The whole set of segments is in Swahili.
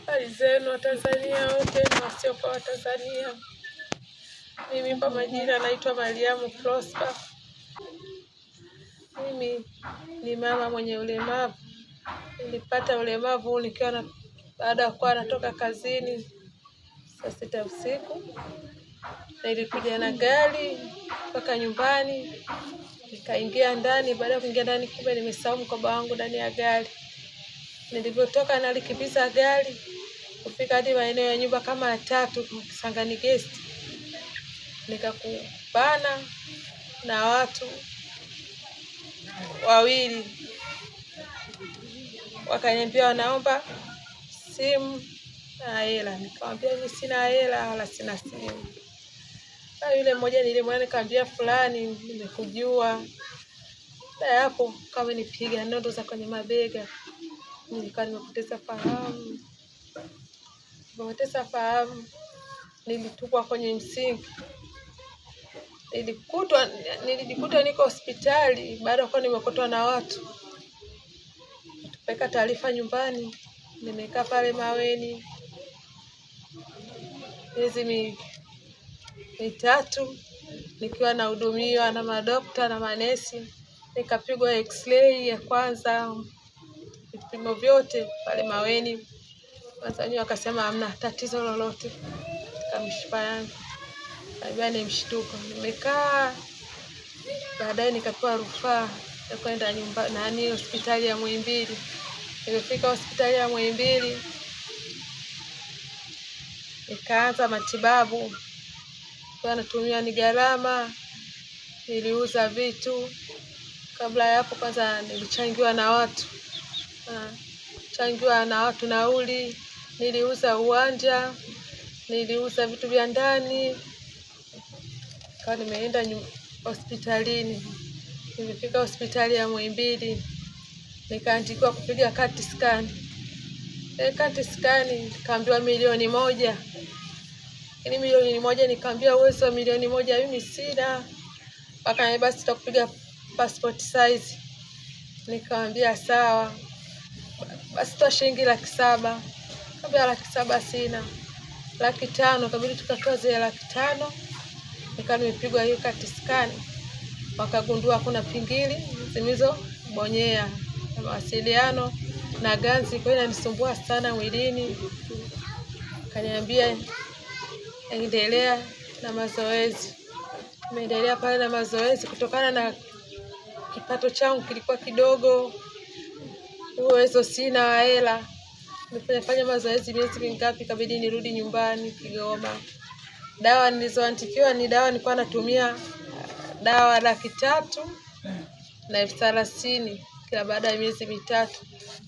Hali zenu wa Tanzania wote na wasiokuwa wa Tanzania. Mimi kwa majina naitwa Mariamu Prosper. Mimi ni mama mwenye ulemavu. Nilipata ulemavu nikiwa baada ya kuwa natoka kazini saa 6 usiku. Nilikuja na gari mpaka nyumbani, nikaingia ndani. Baada ya kuingia ndani, kumbe nimesahau mkoba wangu ndani ya gari. Nilivyotoka nalikimbiza gari kufika hadi maeneo ya nyumba kama 3 Kisangani Guest, nikakubana na watu wawili, wakaniambia wanaomba simu na hela. Nikamwambia mimi sina hela wala sina simu. Yule mmoja nilimwona, nikamwambia fulani, nimekujua. Baada hapo kama nipiga nondo za kwenye mabega, nilikuwa nimepoteza fahamu. Nilitupwa kwenye msingi. Nilijikuta niko hospitali baada ya kuwa nimekutwa na watu. Tupeka taarifa nyumbani. Nimekaa pale Maweni miezi 3 nikiwa nahudumiwa na madokta na manesi. Nikapigwa x-ray ya kwanza, vipimo vyote pale Maweni. Wazanyi wakasema hamna tatizo lolote katika mishipa yangu. Kabla ni mshtuko. Nimekaa, baadaye nikapewa rufaa ya kwenda nyumbani hospitali ya Muhimbili. Nilifika hospitali ya Muhimbili, nikaanza matibabu. Kwa natumia ni gharama, niliuza vitu. Kabla ya hapo kwanza nilichangiwa na watu nauli, niliuza uwanja, niliuza vitu vya ndani. Kwa nimeenda hospitalini. Nilifika hospitali ya Muhimbili, nikaandikiwa kupiga CT scan. CT scan nikaambiwa 1,000,000. Lakini 1,000,000 nikaambiwa uwezo wa 1,000,000 mimi sina. Wakaniambia basi tutakupiga passport size. Nikamwambia sawa. Basi toa shilingi 700,000. Nikamwambia 700,000 sina. 500,000 kabidi tukatoa zile 500,000. Nikawa nimepigwa hiyo CT scan. Wakagundua kuna pingili zilizobonyea na mawasiliano na ganzi, kwa hiyo inanisumbua sana mwilini. Kaniambia endelea na mazoezi. Nimeendelea pale na mazoezi kutokana na kipato changu kilikuwa kidogo. Uwezo sina hela. Nimefanya mazoezi miezi mingapi, kabidi nirudi nyumbani Kigoma. Dawa nilizoandikiwa ni dawa nilikuwa natumia dawa 300,000 na 30,000 kila baada ya miezi 3.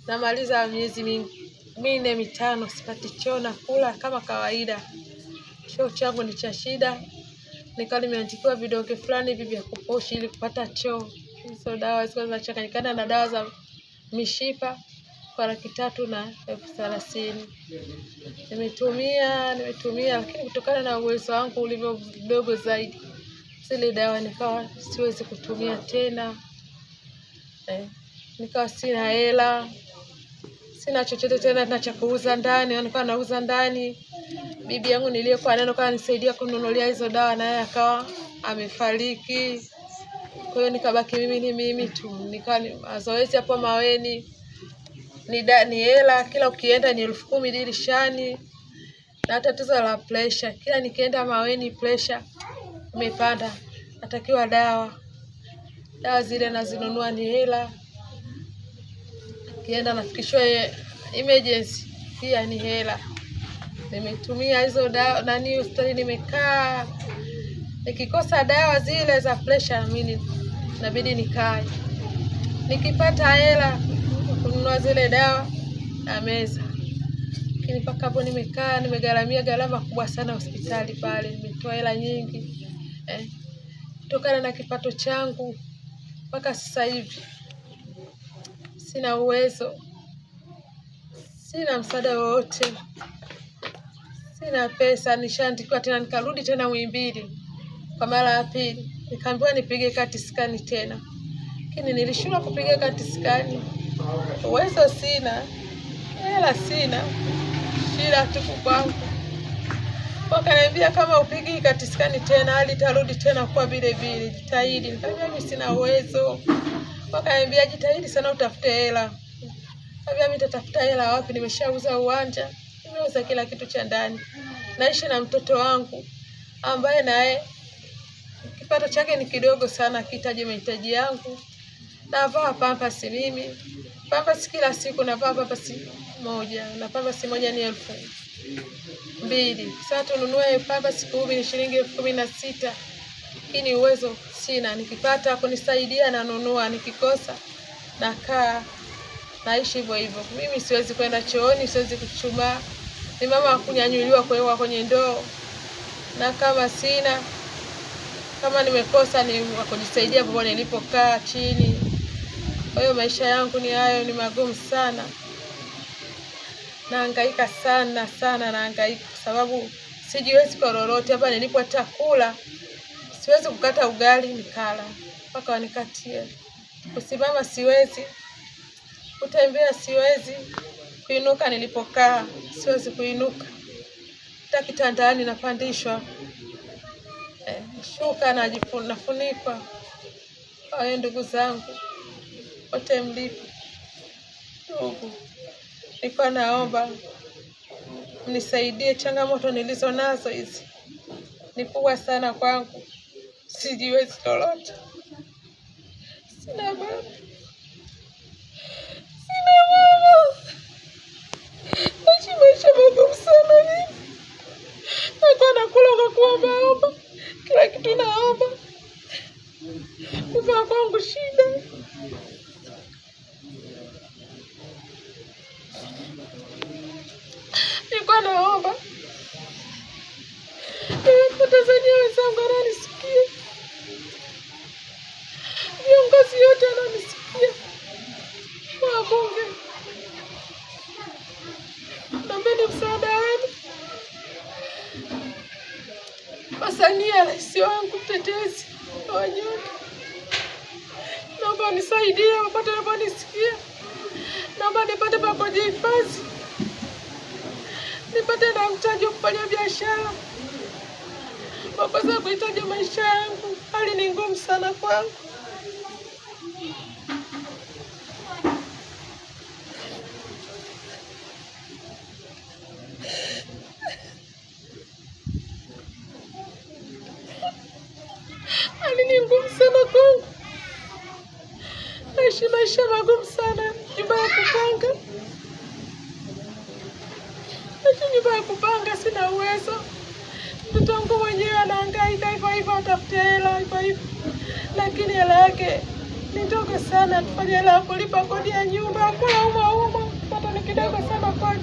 Namaliza miezi 4 5 sipati choo, na kula kama kawaida. Choo changu ni cha shida. Nikawa nimeandikiwa vidonge fulani hivi vya kuposhi ili kupata choo. Hizo dawa zilikuwa zinachanganyikana na dawa za mishipa kwa 300,000 na 30,000. Nimetumia lakini kutokana na uwezo wangu ulivyo mdogo zaidi, zile dawa nikawa siwezi kutumia tena. Nikawa sina hela, sina chochote tena na cha kuuza ndani. Nilikuwa nauza ndani. Bibi yangu niliyekuwa naye kwa nisaidia kununulia hizo dawa, naye akawa amefariki. Kwa hiyo nikabaki mimi tu. Nikawa mazoezi hapo Maweni ni hela, kila ukienda ni 10,000 dirishani. Na tatizo la pressure, kila nikienda Maweni pressure imepanda, natakiwa dawa zile nazinunua ni hela. Kienda nafikishwa emergency pia ni hela. Nimetumia hizo dawa hospitali, nimekaa nikikosa dawa zile za pressure mimi inabidi nikae. Nikipata hela kununua zile dawa na meza. Lakini mpaka hapo nimekaa, nimegharamia gharama kubwa sana hospitali pale. Nimetoa hela nyingi. Kutokana na kipato changu mpaka sasa hivi sina uwezo. Sina msaada wowote. Sina pesa. Nishaandikiwa tena, nikarudi tena Muhimbili kwa mara ya pili. Nikaambiwa nipige CT scan tena. Lakini nilishindwa kupiga CT scan. Uwezo sina. Hela sina. shida tupu kwangu. Wakaniambia kama upigi katisikani tena, hali itarudi tena kwa vile vile, jitahidi. Nikamwambia mimi sina uwezo. Wakaniambia jitahidi sana utafute hela. Nikamwambia mimi nitatafuta hela wapi? Nimeshauza uwanja, nimeuza kila kitu cha ndani. Naishi na mtoto wangu ambaye naye kipato chake ni kidogo sana, kihitaji mahitaji yangu. Navaa pampers mimi. Pampers kila siku navaa pampers moja. Na pampers moja ni 2,000. Sasa tununue pampers 10 ni shilingi 16,000. Lakini uwezo sina. Nikipata kunisaidia nanunua, nikikosa nakaa naishi hivyo hivyo. Mimi siwezi kwenda chooni, siwezi kuchumaa. Ni mama kunyanyuliwa kuwekwa kwenye ndoo. Na kama sina, kama nimekosa ni wakujisaidia hapo nilipokaa chini. Kwa hiyo maisha yangu ni hayo, ni magumu sana. Nahangaika sana sana, nahangaika kwa sababu sijiwezi kwa lolote. Hapa nilipotakula siwezi kukata ugali nikala, mpaka wanikatie. Kusimama siwezi, kutembea siwezi, kuinuka nilipokaa siwezi kuinuka. Hata kitandani napandishwa, shuka nafunikwa. Kwa hiyo ndugu zangu wote mlipo, ndugu, nilikuwa naomba mnisaidie. Changamoto nilizo nazo hizi ni kubwa sana kwangu. Sijiwezi lolote. Sina baba. Sina mama. Naishi maisha magumu sana mimi. Nilikuwa nakula kwa kuomba. Kila kitu naomba. Kuvaa kwangu shida. Nilikuwa naomba Tanzania wenzangu wananisikia, viongozi yote wananisikia, wabunge, naombeni msaada wenu. Wasania rais wangu mtetezi wa wanyonge, naomba nisaidie wapate wanaponisikia. Naomba nipate pa kujihifadhi, nipate na mtaji wa kufanya biashara. Wakosa kuhitaji maisha yangu, hali ni ngumu sana kwangu. Hali ni ngumu sana kwangu. Naishi maisha magumu sana, nyumba ya kupanga. Naishi nyumba ya kupanga, sina uwezo. Mtoto wangu mwenyewe anahangaika hivyo hivyo, atafuta hela hivyo hivyo. Lakini hela yake ni ndogo sana, tufanye hela kulipa kodi ya nyumba, kula uma. Pato ni kidogo sana kwake.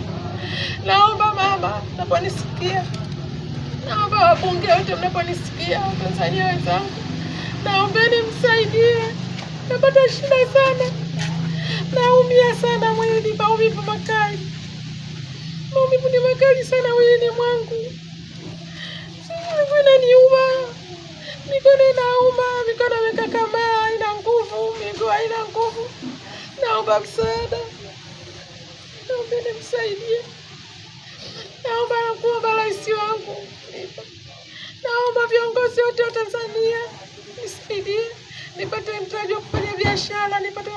Naomba mama, mnaponisikia. Naomba wabunge wote mnaponisikia, Watanzania wenzangu. Naombeni msaidie. Napata shida sana. Naumia sana mwili, maumivu makali. Maumivu ni makali sana mwilini mwangu. Miguu inaniuma, mikono inauma, mikono imekakamaa, haina nguvu, miguu haina nguvu. Naomba msaada. Naombeni msaidie. Naomba rais wangu. Naomba viongozi wote wa Tanzania nisaidie. Nipate mtaji wa kufanya biashara, nipate